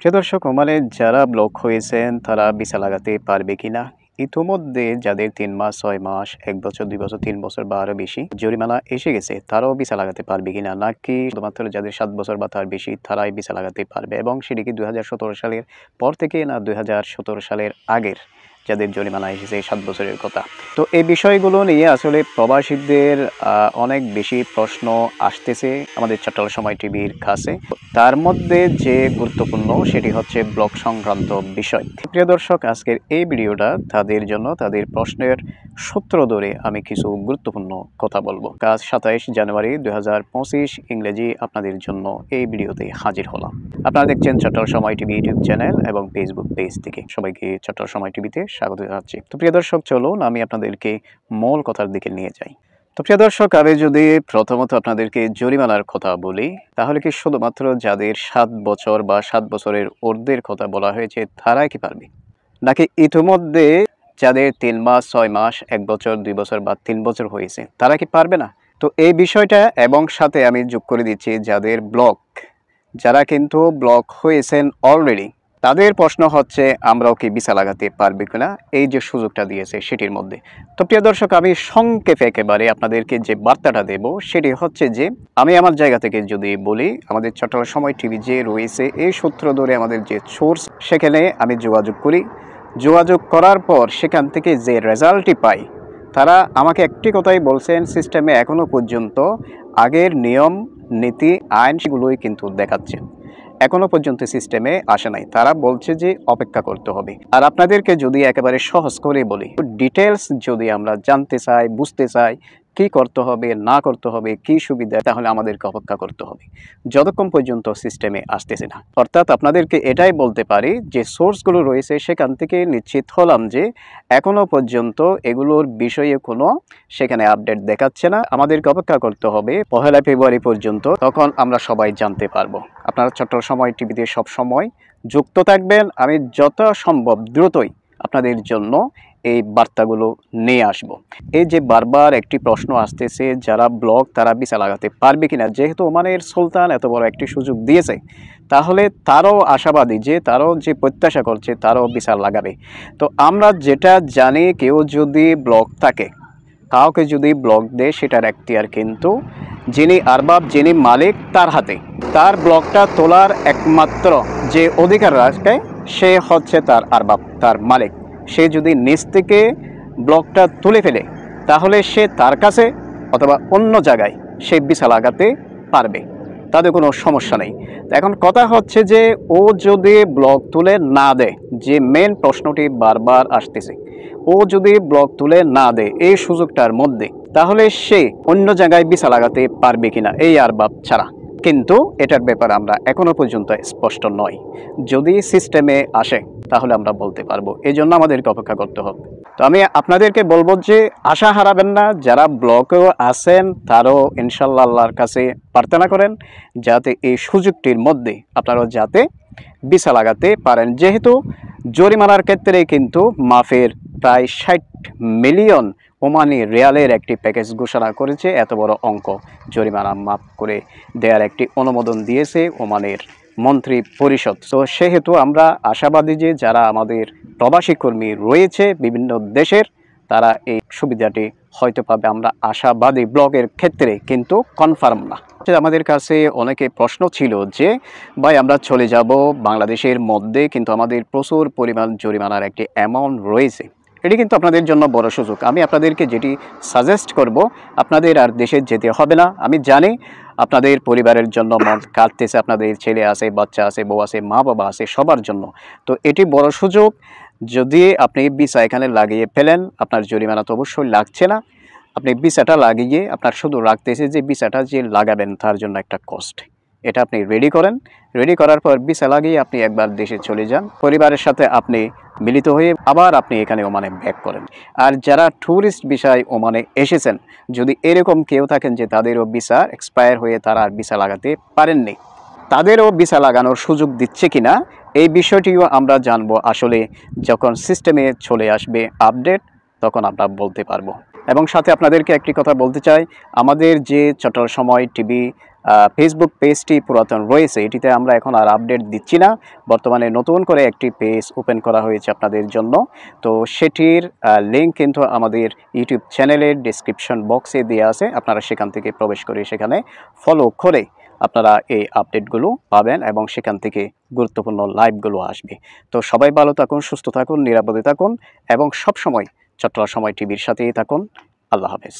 প্রিয় দর্শক, ওমানে যারা ব্লক হয়েছেন তারা ভিসা লাগাতে পারবে কিনা? ইতোমধ্যে যাদের ৩ মাস, ৬ মাস, ১ বছর, ২ বছর, ৩ বছর বা আরও বেশি জরিমানা এসে গেছে, তারাও ভিসা লাগাতে পারবে কিনা? নাকি শুধুমাত্র যাদের ৭ বছর বা তার বেশি তারাই ভিসা লাগাতে পারবে? এবং সেটি কি ২০১৭ সালের পর থেকে না ২০১৭ সালের আগের যাদের জরিমানা এসেছে ৭ বছরের কথা? তো এই বিষয়গুলো নিয়ে আসলে প্রবাসীদের অনেক বেশি প্রশ্ন আসতেছে আমাদের চট্টগ্রাম সময় টিভির কাছে। তার মধ্যে যে গুরুত্বপূর্ণ সেটি হচ্ছে ব্লক সংক্রান্ত বিষয়। প্রিয় দর্শক, আজকের এই ভিডিওটা তাদের জন্য, তাদের প্রশ্নের সূত্র ধরে আমি কিছু গুরুত্বপূর্ণ কথা বলবো। আজ ২৭ জানুয়ারি ২০২৫ ইংরেজি আপনাদের জন্য এই ভিডিওতে হাজির হলাম। আপনারা দেখছেন চট্টগ্রাম সময় টিভি ইউটিউব চ্যানেল এবং ফেসবুক পেজ থেকে। সবাইকে চট্টগ্রাম সময় টিভিতে স্বাগত জানাচ্ছি। তো প্রিয় দর্শক, চলুন আমি আপনাদেরকে মূল কথার দিকে নিয়ে যাই। তো প্রিয় দর্শক, আমি যদি প্রথমত আপনাদেরকে জরিমানার কথা বলি, তাহলে কি শুধুমাত্র যাদের ৭ বছর বা ৭ বছরের ঊর্ধ্বের কথা বলা হয়েছে তারাই কি পারবে? নাকি ইতিমধ্যে যাদের ৩ মাস, ৬ মাস, ১ বছর, ২ বছর বা ৩ বছর হয়েছে তারা কি পারবে না? তো এই বিষয়টা এবং সাথে আমি যোগ করে দিচ্ছি যাদের ব্লক, যারা কিন্তু ব্লক হয়েছেন অলরেডি, তাদের প্রশ্ন হচ্ছে আমরাও কি ভিসা লাগাতে পারবে কিনা এই যে সুযোগটা দিয়েছে সেটির মধ্যে। তো প্রিয় দর্শক, আমি সংক্ষেপে একেবারে আপনাদেরকে যে বার্তাটা দেব সেটি হচ্ছে যে, আমি আমার জায়গা থেকে যদি বলি, আমাদের চট্টগ্রাম সময় টিভি যে রয়েছে এই সূত্র ধরে আমাদের যে সোর্স, সেখানে আমি যোগাযোগ করি। যোগাযোগ করার পর সেখান থেকে যে রেজাল্টটি পাই, তারা আমাকে একটি কথাই বলছেন, সিস্টেমে এখনও পর্যন্ত আগের নিয়ম, নীতি, আইন সেগুলোই কিন্তু দেখাচ্ছে, এখনো পর্যন্ত সিস্টেমে আসে নাই। তারা বলছে যে অপেক্ষা করতে হবে। আর আপনাদেরকে যদি একেবারে সহজ করে বলি, ডিটেলস যদি আমরা জানতে চাই, বুঝতে চাই কি করতে হবে না করতে হবে, কি সুবিধা, তাহলে আমাদেরকে অপেক্ষা করতে হবে যতক্ষণ পর্যন্ত সিস্টেমে আসতেছে না। অর্থাৎ আপনাদেরকে এটাই বলতে পারি যে সোর্সগুলো রয়েছে সেখান থেকে নিশ্চিত হলাম যে এখনো পর্যন্ত এগুলোর বিষয়ে কোনো সেখানে আপডেট দেখাচ্ছে না। আমাদেরকে অপেক্ষা করতে হবে ১ ফেব্রুয়ারি পর্যন্ত, তখন আমরা সবাই জানতে পারবো। আপনারা চট্টগ্রাম সময় টিভিতে সব সময় যুক্ত থাকবেন। আমি যত সম্ভব দ্রুতই আপনাদের জন্য এই বার্তাগুলো নিয়ে আসব। এই যে বারবার একটি প্রশ্ন আসতেছে, যারা ব্লক তারা ভিসা লাগাতে পারবে কিনা, যেহেতু ওমানের সুলতান এত বড় একটি সুযোগ দিয়েছে, তাহলে তারও আশাবাদী যে তারও যে প্রত্যাশা করছে তারও ভিসা লাগাবে। তো আমরা যেটা জানি, কেউ যদি ব্লক থাকে, কাউকে যদি ব্লক দেয়, সেটার এখতিয়ার কিন্তু যিনি আরবাব, যিনি মালিক, তার হাতে। তার ব্লকটা তোলার একমাত্র যে অধিকার রাখে সে হচ্ছে তার আরবাব, তার মালিক। সে যদি নিজ থেকে ব্লকটা তুলে ফেলে, তাহলে সে তার কাছে অথবা অন্য জায়গায় সে ভিসা লাগাতে পারবে, তাদের কোনো সমস্যা নেই। এখন কথা হচ্ছে যে ও যদি ব্লক তুলে না দেয়, যে মেন প্রশ্নটি বারবার আসতেছে, ও যদি ব্লক তুলে না দেয় এই সুযোগটার মধ্যে, তাহলে সে অন্য জায়গায় ভিসা লাগাতে পারবে কিনা এই আরবাব ছাড়া। কিন্তু এটার ব্যাপারে আমরা এখনো পর্যন্ত স্পষ্ট নয়। যদি সিস্টেমে আসে তাহলে আমরা বলতে পারবো, এই জন্য আমাদেরকে অপেক্ষা করতে হবে। তো আমি আপনাদেরকে বলবো যে আশা হারাবেন না। যারা ব্লকেও আছেন তারাও ইনশাল্লাহ আল্লাহর কাছে প্রার্থনা করেন যাতে এই সুযোগটির মধ্যে আপনারাও যাতে ভিসা লাগাতে পারেন। যেহেতু জরিমানার ক্ষেত্রে কিন্তু মাফের প্রায় ৬০ মিলিয়ন ওমানি রিয়ালের একটি প্যাকেজ ঘোষণা করেছে। এত বড় অঙ্ক জরিমানা মাফ করে দেওয়ার একটি অনুমোদন দিয়েছে ওমানের মন্ত্রী পরিষদ। তো সেহেতু আমরা আশাবাদী যে যারা আমাদের প্রবাসী কর্মী রয়েছে বিভিন্ন দেশের, তারা এই সুবিধাটি হয়তো পাবে। আমরা আশাবাদী ব্লকের ক্ষেত্রে, কিন্তু কনফার্ম না। আমাদের কাছে অনেকে প্রশ্ন ছিল যে ভাই আমরা চলে যাব বাংলাদেশের মধ্যে, কিন্তু আমাদের প্রচুর পরিমাণ জরিমানার একটি অ্যামাউন্ট রয়েছে। এটি কিন্তু আপনাদের জন্য বড় সুযোগ। আমি আপনাদেরকে যেটি সাজেস্ট করব, আপনাদের আর দেশে যেতে হবে না। আমি জানি আপনাদের পরিবারের জন্য মন কাঁদতেছে, আপনাদের ছেলে আছে, বাচ্চা আছে, বউ আছে, মা বাবা আছে, সবার জন্য। তো এটি বড় সুযোগ। যদি আপনি ভিসা এখানে লাগিয়ে ফেলেন, আপনার জরিমানা তো অবশ্যই লাগছে না। আপনি ভিসাটা লাগিয়ে আপনার শুধু রাখতেছে যে ভিসাটা যে লাগাবেন তার জন্য একটা কস্ট, এটা আপনি রেডি করেন। রেডি করার পর ভিসা লাগিয়ে আপনি একবার দেশে চলে যান, পরিবারের সাথে আপনি মিলিত হয়ে আবার আপনি এখানে ওমানে ব্যাক করেন। আর যারা ট্যুরিস্ট ভিসায় ওমানে এসেছেন, যদি এরকম কেউ থাকেন যে তাদেরও ভিসা এক্সপায়ার হয়ে তারা আর ভিসা লাগাতে পারেননি, তাদেরও ভিসা লাগানোর সুযোগ দিচ্ছে কিনা এই বিষয়টিও আমরা জানবো আসলে যখন সিস্টেমে চলে আসবে আপডেট, তখন আমরা বলতে পারবো। এবং সাথে আপনাদেরকে একটি কথা বলতে চাই, আমাদের যে চট্টগ্রাম সময় টিভি ফেসবুক পেজটি পুরাতন রয়েছে, এটিতে আমরা এখন আর আপডেট দিচ্ছি না। বর্তমানে নতুন করে একটি পেজ ওপেন করা হয়েছে আপনাদের জন্য। তো সেটির লিঙ্ক কিন্তু আমাদের ইউটিউব চ্যানেলের ডেসক্রিপশন বক্সে দেওয়া আছে, আপনারা সেখান থেকে প্রবেশ করে সেখানে ফলো করে আপনারা এই আপডেটগুলো পাবেন এবং সেখান থেকে গুরুত্বপূর্ণ লাইভগুলো আসবে। তো সবাই ভালো থাকুন, সুস্থ থাকুন, নিরাপদে থাকুন এবং সবসময় চট্টলা সময় টিভির সাথেই থাকুন। আল্লাহ হাফেজ।